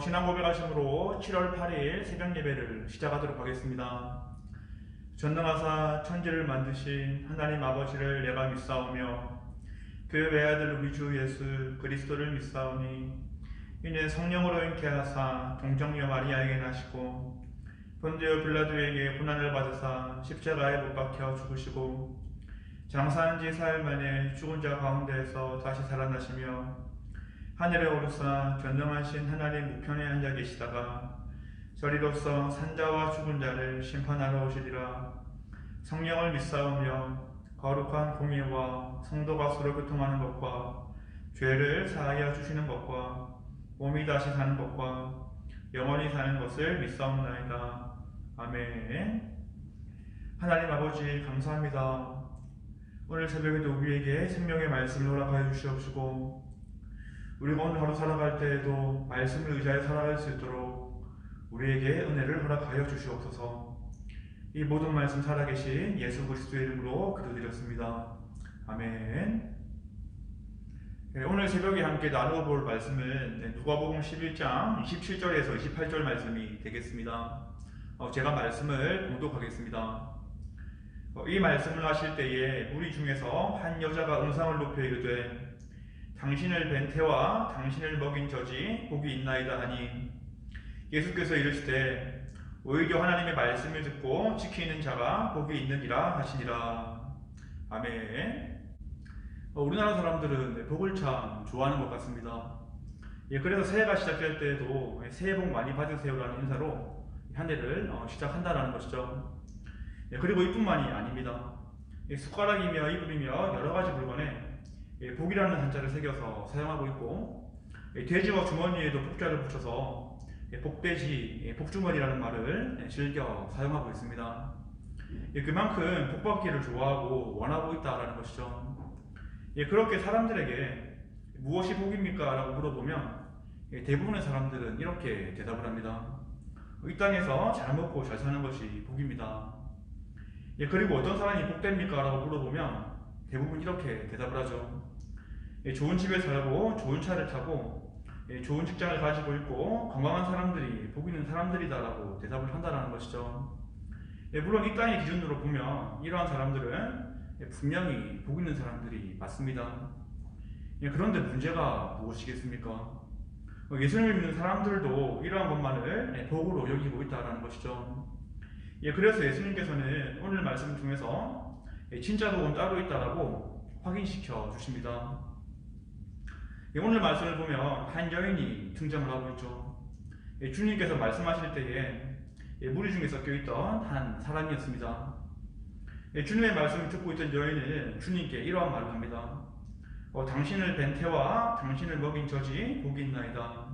신앙 고백하심으로 7월 8일 새벽 예배를 시작하도록 하겠습니다. 전능하사 천지를 만드신 하나님 아버지를 내가 믿사오며 그 외아들 우리 주 예수 그리스도를 믿사오니 이는 성령으로 잉태하사 동정녀 마리아에게 나시고 본디오 빌라도에게 고난을 받으사 십자가에 못 박혀 죽으시고 장사한 지 사흘 만에 죽은 자 가운데에서 다시 살아나시며 하늘에 오르사 전능하신 하나님 우편에 앉아 계시다가 저리로서 산자와 죽은 자를 심판하러 오시리라. 성령을 믿사오며 거룩한 공예와 성도가 서로 교통하는 것과 죄를 사하여 주시는 것과 몸이 다시 사는 것과 영원히 사는 것을 믿사옵나이다. 아멘. 하나님 아버지 감사합니다. 오늘 새벽에도 우리에게 생명의 말씀을 허락하여 주시옵시고 우리가 오늘 하루 살아갈 때에도 말씀을 의지하여 살아갈 수 있도록 우리에게 은혜를 허락하여 주시옵소서. 이 모든 말씀 살아계신 예수 그리스도의 이름으로 기도드렸습니다. 아멘. 오늘 새벽에 함께 나누어 볼 말씀은 누가복음 11장 27절에서 28절 말씀이 되겠습니다. 제가 말씀을 봉독하겠습니다. 이 말씀을 하실 때에 무리 중에서 한 여자가 음성을 높여 이르되 당신을 뵌 태와 당신을 먹인 저지 복이 있나이다 하니 예수께서 이르시되 오히려 하나님의 말씀을 듣고 지키는 자가 복이 있느니라 하시니라. 아멘. 우리나라 사람들은 복을 참 좋아하는 것 같습니다. 그래서 새해가 시작될 때에도 새해 복 많이 받으세요라는 인사로 한 해를 시작한다는 것이죠. 그리고 이뿐만이 아닙니다. 숟가락이며 이불이며 여러 가지 물건에 복이라는 한자를 새겨서 사용하고 있고 돼지와 주머니에도 복자를 붙여서 복돼지, 복주머니라는 말을 즐겨 사용하고 있습니다. 그만큼 복받기를 좋아하고 원하고 있다는 것이죠. 그렇게 사람들에게 무엇이 복입니까? 라고 물어보면 대부분의 사람들은 이렇게 대답을 합니다. 이 땅에서 잘 먹고 잘 사는 것이 복입니다. 그리고 어떤 사람이 복됩니까? 라고 물어보면 대부분 이렇게 대답을 하죠. 좋은 집에 살고 좋은 차를 타고 좋은 직장을 가지고 있고 건강한 사람들이 복 있는 사람들이다 라고 대답을 한다는 것이죠. 물론 이 땅의 기준으로 보면 이러한 사람들은 분명히 복 있는 사람들이 맞습니다. 그런데 문제가 무엇이겠습니까? 예수님을 믿는 사람들도 이러한 것만을 복으로 여기고 있다는 것이죠. 그래서 예수님께서는 오늘 말씀 중에서 진짜 복은 따로 있다라고 확인시켜 주십니다. 오늘 말씀을 보면 한 여인이 등장을 하고 있죠. 주님께서 말씀하실 때에 무리 중에 섞여 있던 한 사람이었습니다. 주님의 말씀을 듣고 있던 여인은 주님께 이러한 말을 합니다. 당신을 뵌 태와 당신을 먹인 저지 복이 있나이다.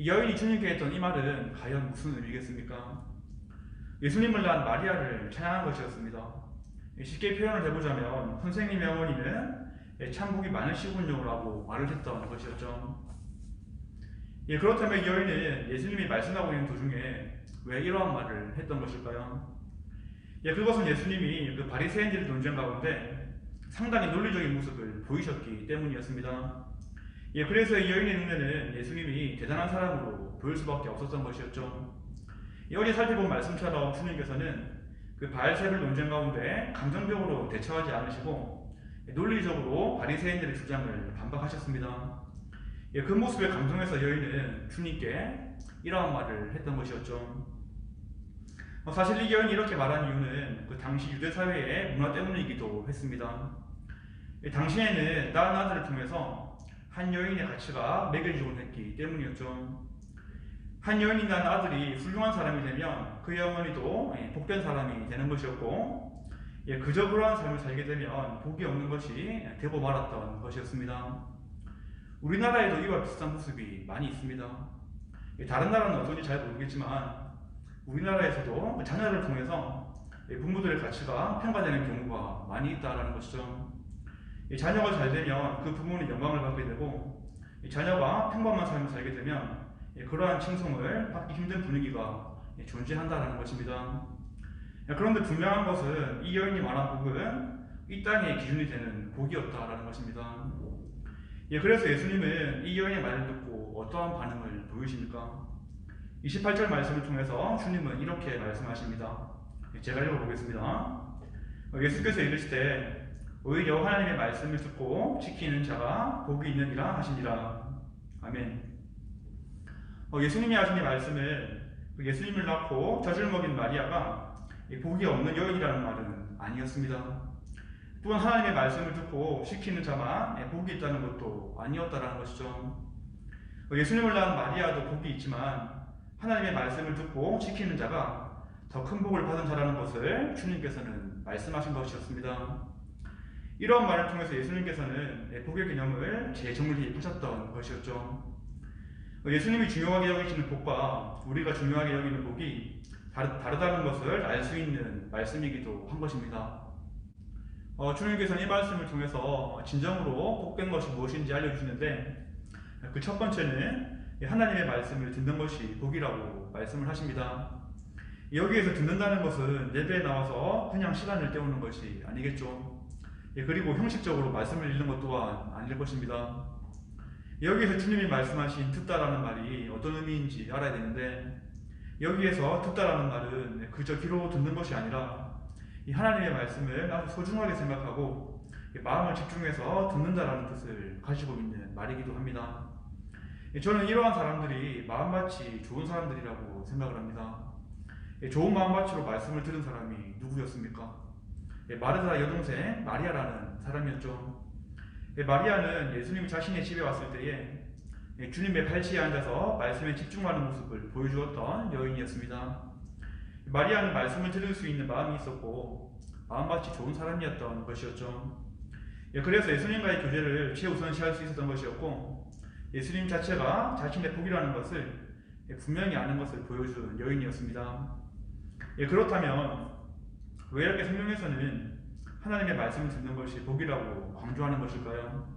여인이 주님께 했던 이 말은 과연 무슨 의미겠습니까? 예수님을 낳은 마리아를 찬양한 것이었습니다. 쉽게 표현을 해보자면 선생님의 어머니는 참 복이 많으시군요 라고 말을 했던 것이었죠. 그렇다면 이 여인은 예수님이 말씀하고 있는 도중에 왜 이러한 말을 했던 것일까요? 그것은 예수님이 그 바리새인들의 논쟁 가운데 상당히 논리적인 모습을 보이셨기 때문이었습니다. 그래서 이 여인의 눈에는 예수님이 대단한 사람으로 보일 수밖에 없었던 것이었죠. 어제 살펴본 말씀처럼 주님께서는 그 바알세불 논쟁 가운데 감정적으로 대처하지 않으시고 논리적으로 바리새인들의 주장을 반박하셨습니다. 그 모습에 감동해서 여인은 주님께 이러한 말을 했던 것이었죠. 사실 이 여인이 이렇게 말한 이유는 그 당시 유대 사회의 문화 때문이기도 했습니다. 당시에는 낳은 아들을 통해서 한 여인의 가치가 매겨지곤 했기 때문이었죠. 한 여인이 낳은 아들이 훌륭한 사람이 되면 그의 어머니도 복된 사람이 되는 것이었고 그저 그러한 삶을 살게 되면 복이 없는 것이 되고 말았던 것이었습니다. 우리나라에도 이와 비슷한 모습이 많이 있습니다. 다른 나라는 어떤지 잘 모르겠지만 우리나라에서도 자녀를 통해서 부모들의 가치가 평가되는 경우가 많이 있다는 것이죠. 자녀가 잘 되면 그 부모는 영광을 받게 되고 자녀가 평범한 삶을 살게 되면 그러한 칭송을 받기 힘든 분위기가 존재한다는 것입니다. 그런데 분명한 것은 이 여인이 말한 복은 이 땅의 기준이 되는 복이었다라는 것입니다. 그래서 예수님은 이 여인의 말을 듣고 어떠한 반응을 보이십니까? 28절 말씀을 통해서 주님은 이렇게 말씀하십니다. 제가 읽어보겠습니다. 예수께서 이르시되 오히려 하나님의 말씀을 듣고 지키는 자가 복이 있느니라 하시니라. 아멘. 예수님이 하신 이 말씀을 예수님을 낳고 젖을 먹인 마리아가 복이 없는 여인이라는 말은 아니었습니다. 또한 하나님의 말씀을 듣고 지키는 자만 복이 있다는 것도 아니었다라는 것이죠. 예수님을 낳은 마리아도 복이 있지만 하나님의 말씀을 듣고 지키는 자가 더 큰 복을 받은 자라는 것을 주님께서는 말씀하신 것이었습니다. 이러한 말을 통해서 예수님께서는 복의 개념을 재정립하셨던 것이었죠. 예수님이 중요하게 여기시는 복과 우리가 중요하게 여기는 복이 다르다는 것을 알 수 있는 말씀이기도 한 것입니다. 주님께서는 이 말씀을 통해서 진정으로 복된 것이 무엇인지 알려주시는데 그 첫 번째는 하나님의 말씀을 듣는 것이 복이라고 말씀을 하십니다. 여기에서 듣는다는 것은 예배에 나와서 그냥 시간을 때우는 것이 아니겠죠. 그리고 형식적으로 말씀을 읽는 것 또한 아닐 것입니다. 여기에서 주님이 말씀하신 듣다라는 말이 어떤 의미인지 알아야 되는데 여기에서 듣다라는 말은 그저 귀로 듣는 것이 아니라 이 하나님의 말씀을 아주 소중하게 생각하고 마음을 집중해서 듣는다라는 뜻을 가지고 있는 말이기도 합니다. 저는 이러한 사람들이 마음밭이 좋은 사람들이라고 생각을 합니다. 좋은 마음밭으로 말씀을 들은 사람이 누구였습니까? 마르다 여동생 마리아라는 사람이었죠. 마리아는 예수님이 자신의 집에 왔을 때에 주님의 팔치에 앉아서 말씀에 집중하는 모습을 보여주었던 여인이었습니다. 마리아는 말씀을 들을 수 있는 마음이 있었고 마음밭이 좋은 사람이었던 것이었죠. 그래서 예수님과의 교제를 최우선시할 수 있었던 것이었고 예수님 자체가 자신의 복이라는 것을 분명히 아는 것을 보여준 여인이었습니다. 그렇다면 왜 이렇게 성경에서는 하나님의 말씀을 듣는 것이 복이라고 강조하는 것일까요?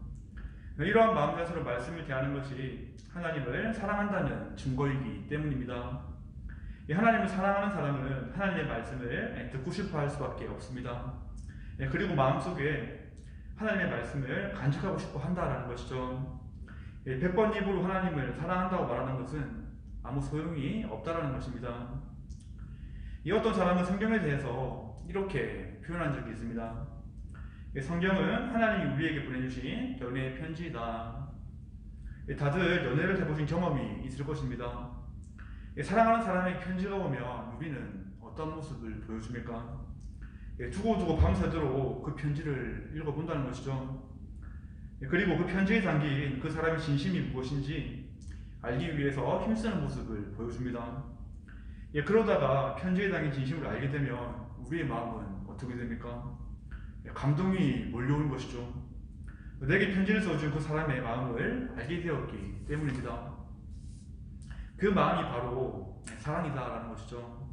이러한 마음 자세로 말씀을 대하는 것이 하나님을 사랑한다는 증거이기 때문입니다. 하나님을 사랑하는 사람은 하나님의 말씀을 듣고 싶어 할 수밖에 없습니다. 그리고 마음속에 하나님의 말씀을 간직하고 싶어 한다는 것이죠. 100번 입으로 하나님을 사랑한다고 말하는 것은 아무 소용이 없다는 것입니다. 이 어떤 사람은 성경에 대해서 이렇게 표현한 적이 있습니다. 성경은 하나님이 우리에게 보내주신 연애의 편지이다. 다들 연애를 해보신 경험이 있을 것입니다. 사랑하는 사람에게 편지가 오면 우리는 어떤 모습을 보여줍니까? 두고두고 밤새도록 그 편지를 읽어본다는 것이죠. 그리고 그 편지에 담긴 그 사람의 진심이 무엇인지 알기 위해서 힘쓰는 모습을 보여줍니다. 그러다가 편지에 담긴 진심을 알게 되면 우리의 마음은 어떻게 됩니까? 감동이 몰려오는 것이죠. 내게 편지를 써준 그 사람의 마음을 알게 되었기 때문입니다. 그 마음이 바로 사랑이다라는 것이죠.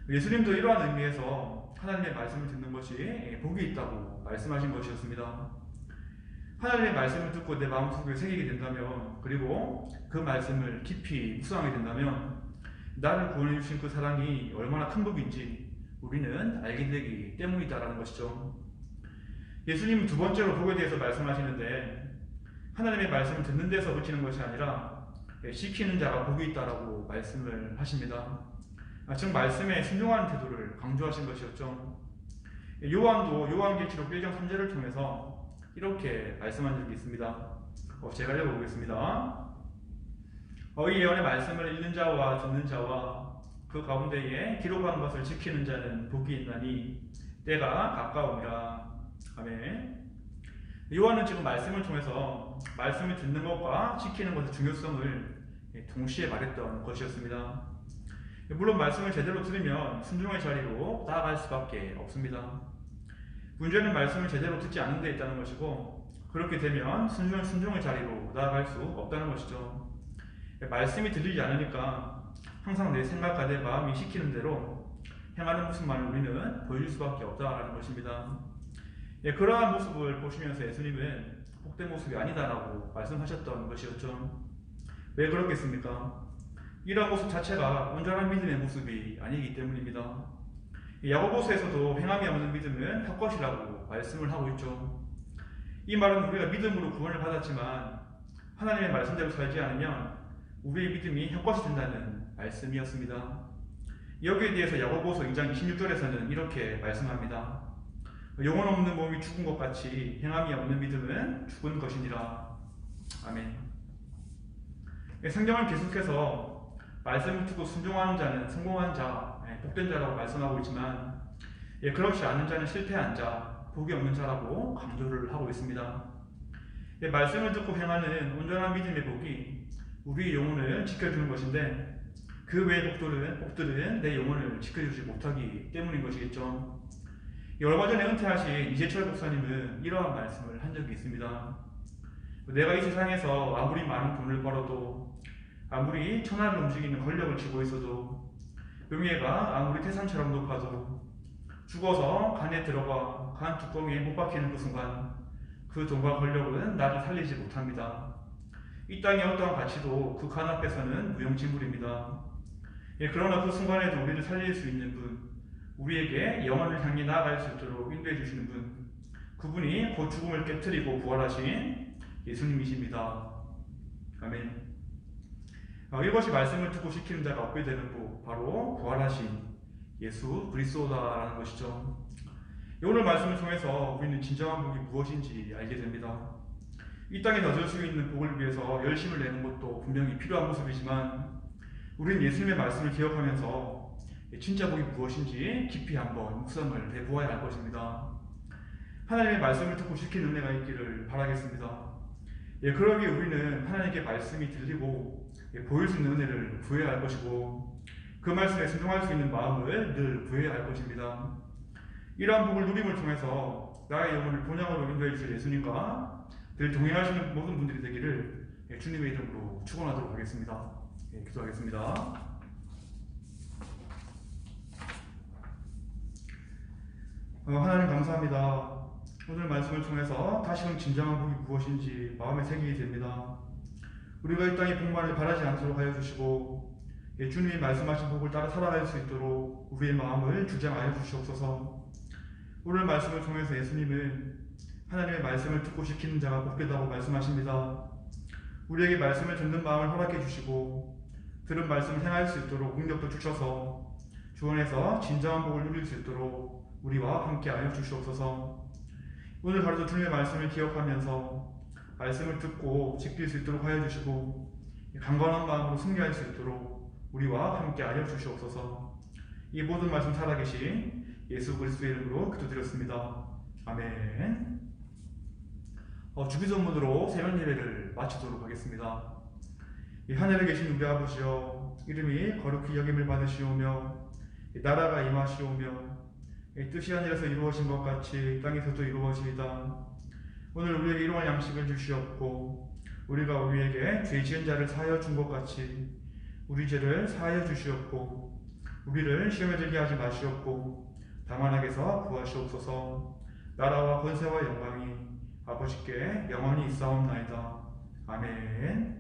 예수님도 이러한 의미에서 하나님의 말씀을 듣는 것이 복이 있다고 말씀하신 것이었습니다. 하나님의 말씀을 듣고 내 마음속에 새기게 된다면, 그리고 그 말씀을 깊이 묵상하게 된다면 나를 구원해 주신 그 사랑이 얼마나 큰 복인지 우리는 알게 되기 때문이다라는 것이죠. 예수님은 두 번째로 복에 대해서 말씀하시는데 하나님의 말씀을 듣는 데서 그치는 것이 아니라 지키는 자가 복이 있다라고 말씀을 하십니다. 즉 말씀에 순종하는 태도를 강조하신 것이었죠. 요한도 요한계시록 1장 3절을 통해서 이렇게 말씀한 적이 있습니다. 제가 읽어보겠습니다. 이 예언의 말씀을 읽는 자와 듣는 자와 그 가운데에 기록한 것을 지키는 자는 복이 있나니 때가 가까우니라. 아멘. 요한은 지금 말씀을 통해서 말씀을 듣는 것과 지키는 것의 중요성을 동시에 말했던 것이었습니다. 물론 말씀을 제대로 들으면 순종의 자리로 나아갈 수밖에 없습니다. 문제는 말씀을 제대로 듣지 않는 데 있다는 것이고, 그렇게 되면 순종의 자리로 나아갈 수 없다는 것이죠. 말씀이 들리지 않으니까 항상 내 생각과 내 마음이 시키는 대로 행하는 모습만 우리는 보여줄 수밖에 없다는 것입니다. 그러한 모습을 보시면서 예수님은 복된 모습이 아니다라고 말씀하셨던 것이었죠. 왜 그렇겠습니까? 이러한 모습 자체가 온전한 믿음의 모습이 아니기 때문입니다. 야고보서에서도 행함이 없는 믿음은 헛것이라고 말씀을 하고 있죠. 이 말은 우리가 믿음으로 구원을 받았지만 하나님의 말씀대로 살지 않으면 우리의 믿음이 헛것이 된다는 말씀이었습니다. 여기에 대해서 야고보서 2장 26절에서는 이렇게 말씀합니다. 영혼 없는 몸이 죽은 것 같이 행함이 없는 믿음은 죽은 것이니라. 아멘. 성경은 계속해서 말씀을 듣고 순종하는 자는 성공한 자, 복된 자라고 말씀하고 있지만 그렇지 않은 자는 실패한 자, 복이 없는 자라고 강조를 하고 있습니다. 말씀을 듣고 행하는 온전한 믿음의 복이 우리의 영혼을 지켜주는 것인데 그 외의 복들은 내 영혼을 지켜주지 못하기 때문인 것이겠죠. 얼마 전에 은퇴하신 이재철 목사님은 이러한 말씀을 한 적이 있습니다. 내가 이 세상에서 아무리 많은 돈을 벌어도, 아무리 천하를 움직이는 권력을 쥐고 있어도, 명예가 아무리 태산처럼 높아도 죽어서 간에 들어가 간 뚜껑에 못 박히는 그 순간 그 돈과 권력은 나를 살리지 못합니다. 이 땅의 어떠한 가치도 그 간 앞에서는 무용지물입니다. 그러나 그 순간에도 우리를 살릴 수 있는 분, 우리에게 영원을 향해 나아갈 수 있도록 인도해 주시는 분, 그분이 곧 죽음을 깨트리고 부활하신 예수님이십니다. 아멘. 이것이 말씀을 듣고 지키는 자가 얻게 되는 복, 바로 부활하신 예수 그리스도다라는 것이죠. 오늘 말씀을 통해서 우리는 진정한 복이 무엇인지 알게 됩니다. 이 땅에 얻을 수 있는 복을 위해서 열심을 내는 것도 분명히 필요한 모습이지만 우리는 예수님의 말씀을 기억하면서 진짜 복이 무엇인지 깊이 한번 묵상을 해보아야 할 것입니다. 하나님의 말씀을 듣고 지키는 은혜가 있기를 바라겠습니다. 그러기에 우리는 하나님께 말씀이 들리고 보일 수 있는 은혜를 구해야 할 것이고 그 말씀에 순종할 수 있는 마음을 늘 구해야 할 것입니다. 이러한 복을 누림을 통해서 나의 영혼을 본향으로 인도해 주실 예수님과 늘 동행하시는 모든 분들이 되기를 주님의 이름으로 축원하도록 하겠습니다. 기도하겠습니다. 하나님 감사합니다. 오늘 말씀을 통해서 다시금 진정한 복이 무엇인지 마음에 새기게 됩니다. 우리가 이 땅의 복만을 바라지 않도록 하여 주시고 주님이 말씀하신 복을 따라 살아갈 수 있도록 우리의 마음을 주장하여 주시옵소서. 오늘 말씀을 통해서 예수님은 하나님의 말씀을 듣고 지키는 자가 복되다고 말씀하십니다. 우리에게 말씀을 듣는 마음을 허락해 주시고 들은 말씀을 행할 수 있도록 능력도 주셔서 주원에서 진정한 복을 누릴 수 있도록 우리와 함께 하여 주시옵소서. 오늘 하루도 주님의 말씀을 기억하면서 말씀을 듣고 지킬 수 있도록 하여 주시고 강건한 마음으로 승리할 수 있도록 우리와 함께 하여 주시옵소서. 이 모든 말씀 살아계신 예수 그리스도의 이름으로 기도드렸습니다. 아멘. 주기도문으로 새벽 예배를 마치도록 하겠습니다. 하늘에 계신 우리 아버지여, 이름이 거룩히 여김을 받으시오며 나라가 임하시오며 뜻이 하늘에서 이루어진 것 같이 땅에서도 이루어지이다. 오늘 우리에게 일용할 양식을 주시옵고 우리가 우리에게 죄 지은 자를 사하여 준 것 같이 우리 죄를 사하여 주시옵고 우리를 시험에 들게 하지 마시옵고 다만 악에서 구하시옵소서. 나라와 권세와 영광이 아버지께 영원히 있사옵나이다. 아멘.